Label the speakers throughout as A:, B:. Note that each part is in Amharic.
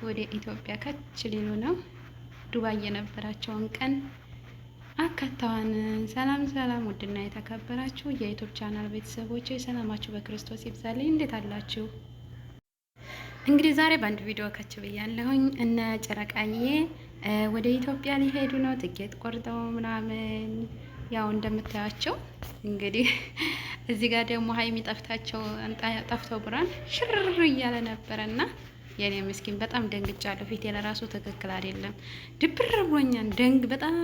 A: ወደ ኢትዮጵያ ከች ሊሉ ነው። ዱባይ የነበራቸውን ቀን አካተዋን። ሰላም ሰላም! ውድና የተከበራችሁ የዩቲዩብ ቻናል ቤተሰቦች ሰላማችሁ በክርስቶስ ይብዛልኝ። እንዴት አላችሁ? እንግዲህ ዛሬ በአንድ ቪዲዮ ከች ብያለሁኝ። እነ ጨረቃዬ ወደ ኢትዮጵያ ሊሄዱ ነው። ትኬት ቆርጠው ምናምን ያው እንደምታያቸው እንግዲህ እዚህ ጋር ደግሞ ሀይሚ ጠፍተው ብራን ሽርር እያለ ነበረና የኔ ምስኪን በጣም ደንግጫለሁ። ፊቴ ለራሱ ትክክል አይደለም። ድብር ብሎኛል። በጣም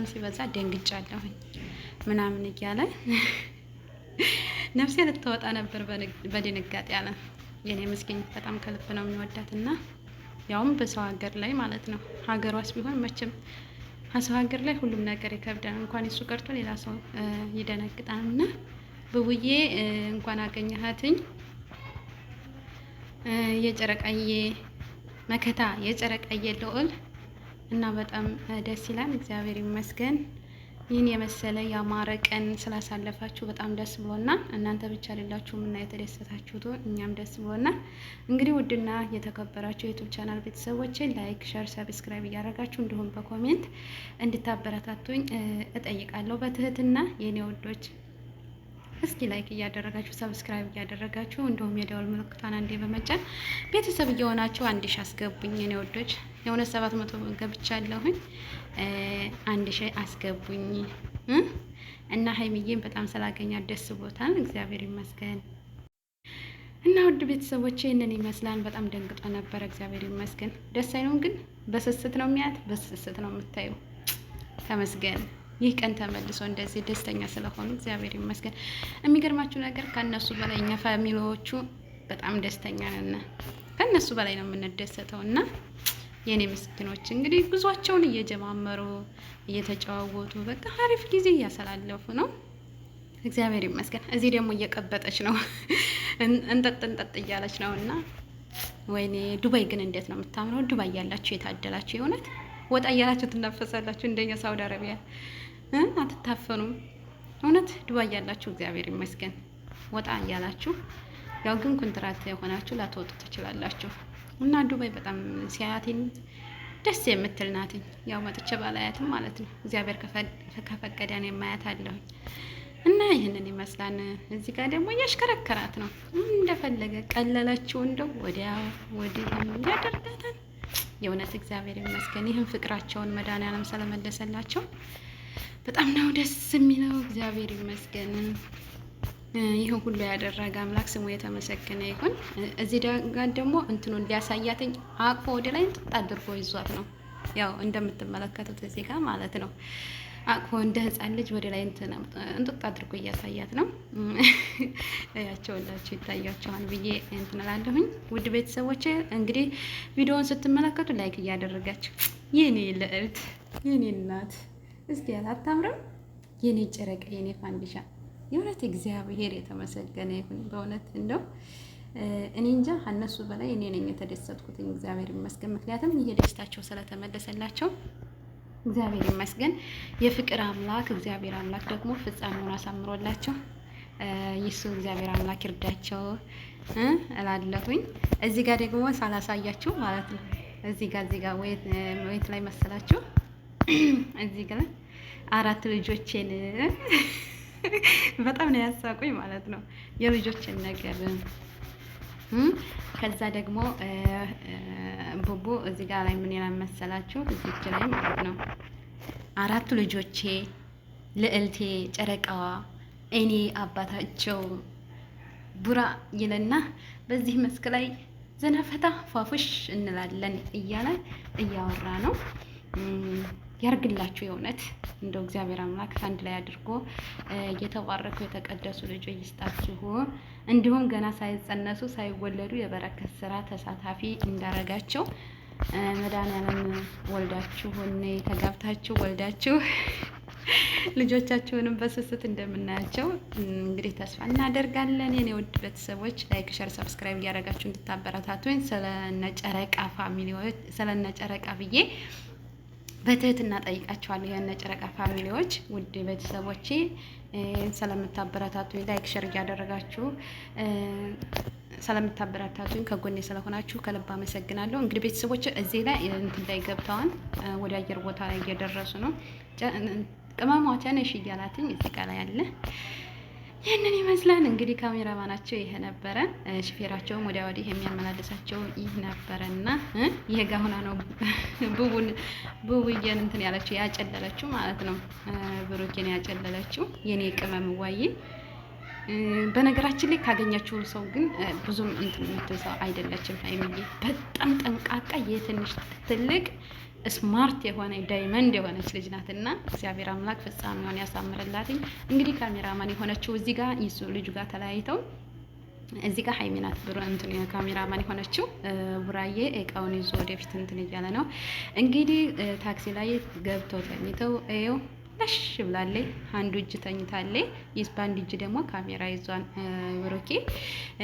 A: ሲበዛ ደንግጫለሁኝ ምናምን እያለ ነፍሴ ልትወጣ ነበር በድንጋጤ ያለ የኔ ምስኪን በጣም ከልብ ነው የሚወዳትና ያውም በሰው ሀገር ላይ ማለት ነው። ሀገሯስ ቢሆን መቼም ሰው ሀገር ላይ ሁሉም ነገር ይከብዳል። እንኳን እሱ ቀርቶ ሌላ ሰው ይደነግጣልና ብቡዬ እንኳን አገኘሃትኝ የጨረቃዬ መከታ የጨረቃዬ ልዑል እና በጣም ደስ ይላል። እግዚአብሔር ይመስገን። ይህን የመሰለ ያማረ ቀን ስላሳለፋችሁ በጣም ደስ ብሎና እናንተ ብቻ አይደላችሁም እና የተደሰታችሁት እኛም ደስ ብሎና እንግዲህ ውድና የተከበራችሁ የዩቲዩብ ቻናል ቤተሰቦች ላይክ፣ ሼር፣ ሰብስክራይብ እያደረጋችሁ እንዲሁም በኮሜንት እንድታበረታቱኝ እጠይቃለሁ በትህትና የኔ ውዶች። እስኪ ላይክ እያደረጋችሁ ሰብስክራይብ እያደረጋችሁ እንዲሁም የደወል ምልክቷን አንዴ በመጫን ቤተሰብ እየሆናችሁ 1000 አስገቡኝ የኔ ወዶች። የሆነ 700 ገብቻለሁኝ 1000 አስገቡኝ እና ሀይሚዬን በጣም ስላገኛት ደስ ብሎታል። እግዚአብሔር ይመስገን። እና ውድ ቤተሰቦቼ እነን ይመስላል። በጣም ደንግጦ ነበረ። እግዚአብሔር ይመስገን። ደስ አይለውም ግን በስስት ነው የሚያት፣ በስስት ነው የምታዩ። ተመስገን። ይህ ቀን ተመልሶ እንደዚህ ደስተኛ ስለሆኑ እግዚአብሔር ይመስገን። የሚገርማችሁ ነገር ከነሱ በላይ እኛ ፋሚሊዎቹ በጣም ደስተኛ ነን። ከነሱ በላይ ነው የምንደሰተው እና የኔ ምስኪኖች እንግዲህ ጉዟቸውን እየጀማመሩ እየተጨዋወቱ በቃ አሪፍ ጊዜ እያሳላለፉ ነው። እግዚአብሔር ይመስገን። እዚህ ደግሞ እየቀበጠች ነው እንጠጥ እያለች ነው እና ወይኔ ዱባይ ግን እንዴት ነው የምታምረው! ዱባይ ያላችሁ የታደላችሁ የእውነት ወጣ እያላችሁ ትናፈሳላችሁ። እንደኛ ሳውዲ አረቢያ አትታፈኑም። እውነት ዱባይ ያላችሁ እግዚአብሔር ይመስገን ወጣ እያላችሁ፣ ያው ግን ኮንትራት የሆናችሁ ላትወጡ ትችላላችሁ። እና ዱባይ በጣም ሲያያትን ደስ የምትል ናትኝ። ያው መጥቼ ባላያትም ማለት ነው። እግዚአብሔር ከፈቀደን የማያት አለሁኝ እና ይህንን ይመስላል። እዚህ ጋር ደግሞ እያሽከረከራት ነው እንደፈለገ ቀለለችው። እንደው ወዲያ ወዲህ ያደርጋታል። የእውነት እግዚአብሔር ይመስገን። ይህን ፍቅራቸውን መድኃኒዓለም ስለመለሰላቸው በጣም ነው ደስ የሚለው። እግዚአብሔር ይመስገን። ይህን ሁሉ ያደረገ አምላክ ስሙ የተመሰገነ ይሁን። እዚህ ጋር ደግሞ እንትኑን ሊያሳያትኝ አቅፎ ወደ ላይ እንጥጥ አድርጎ ይዟት ነው። ያው እንደምትመለከቱት እዚህ ጋር ማለት ነው። አቅፎ እንደ ሕፃን ልጅ ወደ ላይ እንጥጥ አድርጎ እያሳያት ነው። ያቸውላችሁ ይታያቸዋል ብዬ እንትን እላለሁኝ። ውድ ቤተሰቦች እንግዲህ ቪዲዮውን ስትመለከቱ ላይክ እያደረጋችሁ የኔ ልዕልት የኔ እናት እስቲ አታምርም? የኔ ጨረቃ የኔ ፋንዲሻ የእውነት እግዚአብሔር የተመሰገነ ይሁን። በእውነት እንደው እኔ እንጃ እነሱ በላይ እኔ ነኝ የተደሰትኩት። እግዚአብሔር ይመስገን። ምክንያቱም ይሄ ደስታቸው ስለተመለሰላቸው እግዚአብሔር ይመስገን። የፍቅር አምላክ እግዚአብሔር አምላክ ደግሞ ፍጻሜውን አሳምሮላቸው ይሱ እግዚአብሔር አምላክ ይርዳቸው እላለሁኝ። እዚህ ጋር ደግሞ ሳላሳያችሁ ማለት ነው። እዚህ ጋር ወይት ላይ መሰላችሁ እዚህ ጋር 4 ልጆቼን በጣም ነው ያሳቁኝ ማለት ነው። የልጆችን ነገር ከዛ ደግሞ ቡቡ እዚህ ጋር ላይ ምን ይላል መሰላችሁ? እዚህ ላይ ማለት ነው 4 ልጆቼ ልዕልቴ ጨረቃዋ እኔ አባታቸው ቡራ ይለና በዚህ መስክ ላይ ዘናፈታ ፏፉሽ እንላለን እያለ እያወራ ነው። ያርግላችሁ የእውነት እንደው እግዚአብሔር አምላክ አንድ ላይ አድርጎ የተባረኩ የተቀደሱ ልጆች ይስጣችሁ። እንዲሁም ገና ሳይጸነሱ ሳይወለዱ የበረከት ስራ ተሳታፊ እንዳረጋቸው መድኃኒዓለም ወልዳችሁ ተጋብታችሁ ወልዳችሁ ልጆቻችሁንም በስስት እንደምናያቸው እንግዲህ ተስፋ እናደርጋለን። የኔ ውድ ቤተሰቦች ላይክ፣ ሼር፣ ሰብስክራይብ እያደረጋችሁ እንድታበረታቱኝ ስለነጨረቃ ፋሚሊዎች ስለነጨረቃ ብዬ በትህትና ጠይቃችኋለሁ። የነጨረቃ ፋሚሊዎች ውድ ቤተሰቦቼ ስለምታበረታቱኝ ላይክ፣ ሼር እያደረጋችሁ ስለምታበረታቱኝ ከጎኔ ስለሆናችሁ ከልብ አመሰግናለሁ። እንግዲህ ቤተሰቦች እዚህ ላይ እንትን ላይ ገብተዋል፣ ወደ አየር ቦታ ላይ እየደረሱ ነው። ቅመሟ ተነሽ እያላትኝ እዚህ ጋር ላይ ያለ ይህንን ይመስላል። እንግዲህ ካሜራማናቸው ይሄ ነበረ፣ ሹፌራቸውም ወዲያ ወዲህ የሚያመላልሳቸው ይህ ነበረ እና ይሄ ጋር ሆና ነው ቡቡዬን እንትን ያለችው ያጨለለችው ማለት ነው። ብሩኬን ያጨለለችው የኔ ቅመም ዋዬ። በነገራችን ላይ ካገኘችው ሰው ግን ብዙም እንትን የምትል ሰው አይደለችም ሀይሚዬ። በጣም ጠንቃቃ የትንሽ ትልቅ ስማርት የሆነ ዳይመንድ የሆነች ልጅ ናትና እግዚአብሔር አምላክ ፍጻሜውን ያሳምርላትኝ። እንግዲህ ካሜራማን የሆነችው እዚህ ጋር ይሱ ልጁ ጋር ተለያይተው እዚህ ጋር ሀይሚ ናት ብሩ እንትን ካሜራማን የሆነችው። ቡራዬ እቃውን ይዞ ወደፊት እንትን እያለ ነው። እንግዲህ ታክሲ ላይ ገብተው ተኝተው ይኸው ነሽ ብላለች። አንዱ እጅ ተኝታለች፣ ይስ በአንድ እጅ ደግሞ ካሜራ ይዟን ብሩኬ።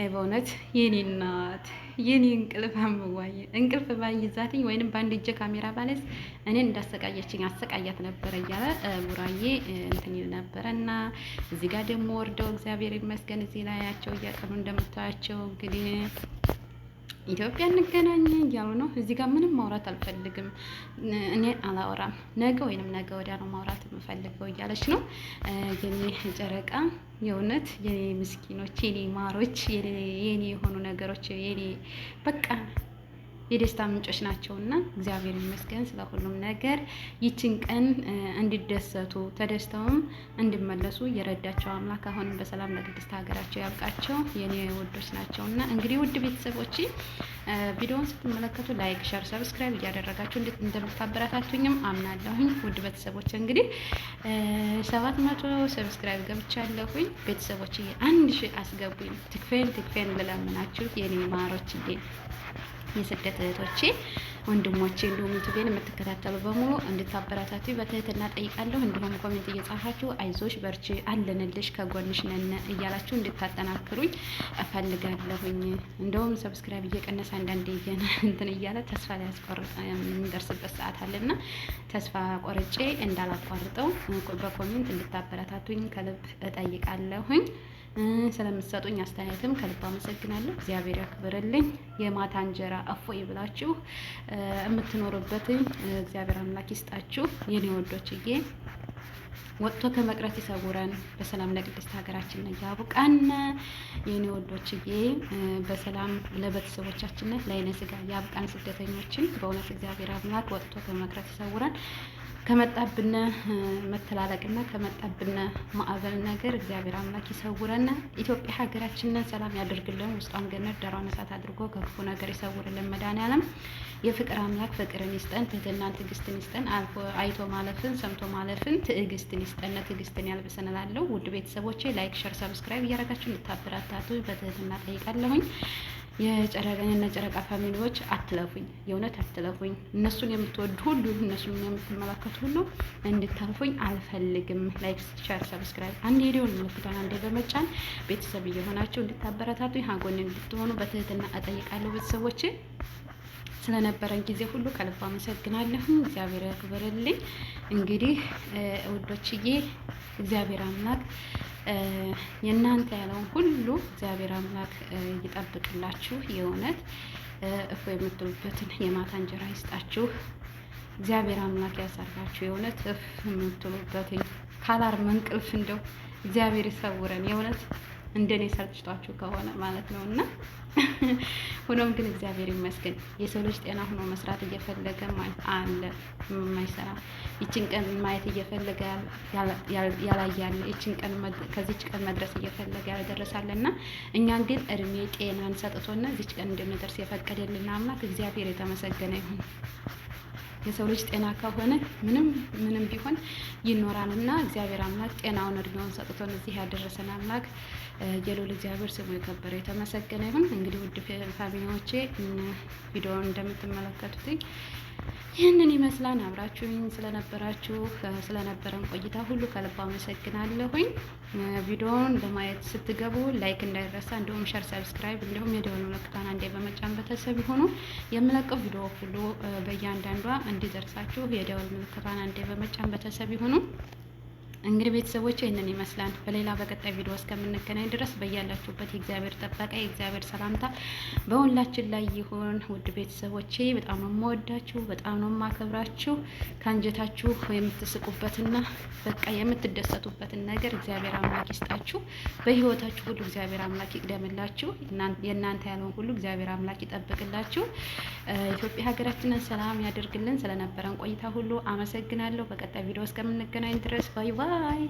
A: በእውነት የኔ እናት የኔ እንቅልፍ አምዋዬ እንቅልፍ ባይዛትኝ ወይንም በአንድ እጅ ካሜራ ባለስ እኔን እንዳሰቃየችኝ አሰቃያት ነበረ እያለ ቡራዬ እንትን ይል ነበረ። እና እዚህ ጋር ደግሞ ወርደው እግዚአብሔር ይመስገን እዚህ ላይ ያቸው እያጠኑ እንደምታያቸው እንግዲህ ኢትዮጵያ እንገናኝ እያሉ ነው። እዚህ ጋር ምንም ማውራት አልፈልግም፣ እኔ አላወራም፣ ነገ ወይንም ነገ ወዲያ ነው ማውራት የምፈልገው እያለች ነው። የኔ ጨረቃ የእውነት የኔ ምስኪኖች፣ የኔ ማሮች፣ የኔ የሆኑ ነገሮች የኔ በቃ የደስታ ምንጮች ናቸውና እግዚአብሔር ይመስገን ስለ ሁሉም ነገር። ይችን ቀን እንዲደሰቱ ተደስተውም እንዲመለሱ የረዳቸው አምላክ አሁንም በሰላም ለቅድስት ሀገራቸው ያብቃቸው የኔ ውዶች ናቸውና እንግዲህ ውድ ቤተሰቦች ቪዲዮውን ስትመለከቱ ላይክ፣ ሸር፣ ሰብስክራይብ እያደረጋችሁ እንደምታበረታቱኝም አምናለሁኝ። ውድ ቤተሰቦች እንግዲህ 700 ሰብስክራይብ ገብቻለሁኝ። ቤተሰቦች 1000 አስገቡኝ። ትክፌን ልለምናችሁ የኔ ማሮች የስደት እህቶቼ ወንድሞቼ እንዲሁም ዩቲዩብን የምትከታተሉ በሙሉ እንድታበረታቱ በትህትና ጠይቃለሁ። እንዲሁም ኮሜንት እየጻፋችሁ አይዞሽ በርቺ አለንልሽ ከጎንሽ ነን እያላችሁ እንድታጠናክሩኝ እፈልጋለሁኝ። እንደውም ሰብስክራይብ እየቀነሰ አንዳንዴ እንትን እያለ ተስፋ ሊያስቆርጥ የምንደርስበት ሰዓት አለና ተስፋ ቆርጬ እንዳላቋርጠው በኮሜንት እንድታበረታቱኝ ከልብ እጠይቃለሁኝ። ስለምትሰጡኝ አስተያየትም ከልብ አመሰግናለሁ። እግዚአብሔር ያክብርልኝ። የማታ እንጀራ እፎይ ብላችሁ የምትኖሩበትን እግዚአብሔር አምላክ ይስጣችሁ የኔ ወዶችዬ። ወጥቶ ከመቅረት ይሰውረን፣ በሰላም ለቅድስት ሀገራችን ያብቃን የኔ ወዶችዬ። በሰላም ለቤተሰቦቻችን ለዓይነ ሥጋ ያብቃን። ስደተኞችን በእውነት እግዚአብሔር አምላክ ወጥቶ ከመቅረት ይሰውረን። ከመጣብነ መተላለቅና ከመጣብነ ማዕበል ነገር እግዚአብሔር አምላክ ይሰውረን። ኢትዮጵያ ሀገራችንን ሰላም ያድርግልን። ውስጧን ገነት ዳሯን እሳት አድርጎ ከክፉ ነገር ይሰውርልን። መድኃኔዓለም የፍቅር አምላክ ፍቅርን ይስጠን፣ ትህትናን ትዕግስትን ይስጠን። አልፎ አይቶ ማለፍን ሰምቶ ማለፍን ትዕግስትን ይስጠን፣ ትዕግስትን ያልብሰን እላለሁ። ውድ ቤተሰቦቼ ላይክ፣ ሸር፣ ሰብስክራይብ እያደረጋችሁ እንድታበረታቱ በትህትና ጠይቃለሁኝ። የጨረቃ ፋሚሊዎች አትለፉኝ፣ የእውነት አትለፉኝ። እነሱን የምትወዱ ሁሉ እነሱን የምትመለከቱ ሁሉ እንድታልፉኝ አልፈልግም። ላይክ፣ ሼር፣ ሰብስክራይብ አንድ ቪዲዮን ምልክቷን አንዴ በመጫን ቤተሰብ እየሆናችሁ እንድታበረታቱኝ ሀጎን እንድትሆኑ በትህትና እጠይቃለሁ። ቤተሰቦቼ ስለነበረን ጊዜ ሁሉ ከልብ አመሰግናለሁ። እግዚአብሔር ያክብርልኝ። እንግዲህ ውዶችዬ እግዚአብሔር አምላክ የእናንተ ያለውን ሁሉ እግዚአብሔር አምላክ ይጠብቅላችሁ። የእውነት እፎ የምትሉበትን የማታ እንጀራ ይስጣችሁ። እግዚአብሔር አምላክ ያሳርጋችሁ። የእውነት እፍ የምትሉበትን ካላርም እንቅልፍ እንደው እግዚአብሔር ይሰውረን። የእውነት እንደኔ ሰልችቷችሁ ከሆነ ማለት ነው። እና ሆኖም ግን እግዚአብሔር ይመስገን የሰው ልጅ ጤና ሆኖ መስራት እየፈለገ አለ የማይሰራ ይችን ቀን ማየት እየፈለገ ያላያለ ይችን ቀን ከዚች ቀን መድረስ እየፈለገ ያልደረሳለና እኛን ግን እድሜ ጤናን ሰጥቶና እዚች ቀን እንድንደርስ የፈቀደልን አምላክ እግዚአብሔር የተመሰገነ ይሁን። የሰው ልጅ ጤና ከሆነ ምንም ቢሆን ይኖራልና እግዚአብሔር አምላክ ጤናውን እድሜውን ሰጥቶን እዚህ ያደረሰን አምላክ የልዑል እግዚአብሔር ስሙ የከበረ የተመሰገነ ይሁን። እንግዲህ ውድ ፋሚሊዎቼ ቪዲዮውን እንደምትመለከቱት ይህንን ይመስላል። አብራችሁኝ ስለነበረን ቆይታ ሁሉ ከልብ አመሰግናለሁኝ። ቪዲዮውን ለማየት ስትገቡ ላይክ እንዳይረሳ፣ እንዲሁም ሸር፣ ሰብስክራይብ እንዲሁም የደወል ምልክቷን አንዴ በመጫን ቤተሰብ ይሁኑ። የምለቀው ቪዲዮ ሁሉ በእያንዳንዷ እንዲደርሳችሁ የደወል ምልክቷን አንዴ በመጫን ቤተሰብ ይሁኑ። እንግዲህ ቤተሰቦች ይህንን ይመስላል። በሌላ በቀጣይ ቪዲዮ እስከምንገናኝ ድረስ በያላችሁበት የእግዚአብሔር ጥበቃ የእግዚአብሔር ሰላምታ በሁላችን ላይ ይሁን። ውድ ቤተሰቦቼ በጣም ነው የምወዳችሁ፣ በጣም ነው የማከብራችሁ። ከአንጀታችሁ የምትስቁበትና በቃ የምትደሰቱበትን ነገር እግዚአብሔር አምላክ ይስጣችሁ። በህይወታችሁ ሁሉ እግዚአብሔር አምላክ ይቅደምላችሁ። የእናንተ ያለውን ሁሉ እግዚአብሔር አምላክ ይጠብቅላችሁ። ኢትዮጵያ ሀገራችንን ሰላም ያደርግልን። ስለነበረን ቆይታ ሁሉ አመሰግናለሁ። በቀጣይ ቪዲዮ እስከምንገናኝ ድረስ ባይ ባይ።